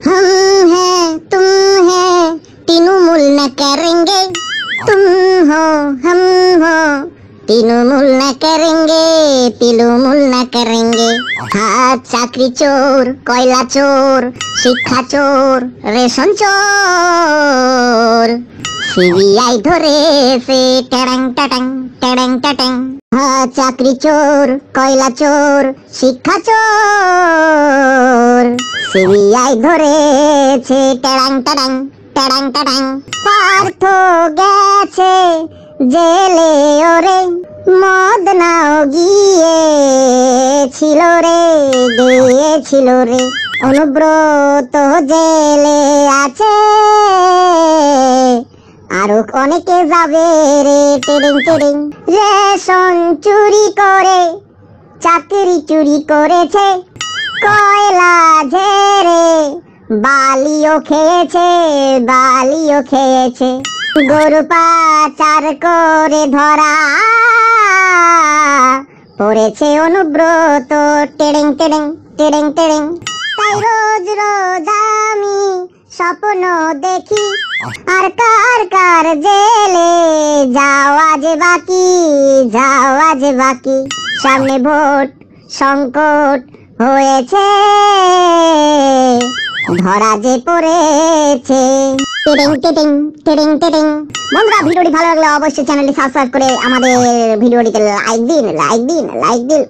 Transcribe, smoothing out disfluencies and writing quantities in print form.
हम हैं तुम हैं तीनों मूल न करेंगे, तुम हो हम हो तीनों मूल न करेंगे, तीनों मूल न करेंगे। हाथ चाकरी चोर, কয়লা চোর, শিক্ষা চোর, রেশন চোর, সিবিআই ধরেছে ট্যাং ট্যাং ট্যাং ট্যাং। হাত চাকরি চোর, কয়লা চোর, শিক্ষা চোর, সিবিআই ধরেছে ট্যাং ট্যাং ট্যাং ট্যাং। পার্থ গেছে জেলে ওরে, মদ নাও গিয়েছিল রে, গিয়েছিল রে। অনুব্রত জেলে আছে, আরো অনেকে যাবে রে টেরিং টেরিং। রেশন চুরি করে চাকরি চুরি করেছে, কয়লা ঝেড়ে বালিও খেয়েছে, বালিও খেয়েছে। গরু পাচার করে ধরা পড়েছে অনুব্রত টেরিং টেরিং টেরিং টেরিং। তাই রোজ রোজ আমি স্বপ্ন দেখি, আর কার কার জেলে যাওয়া যে বাকি, যাওয়া যে বাকি। সামনে ভোট সংকট হয়েছে, ধরা যে পড়েছে। টেরিং টেরিং টেরিং টেরিং। বন্ধুরা, ভিডিওটি ভালো লাগলে অবশ্যই চ্যানেলটি সাবস্ক্রাইব করে আমাদের ভিডিওটিতে লাইক দিন, লাইক দিন, লাইক দিন।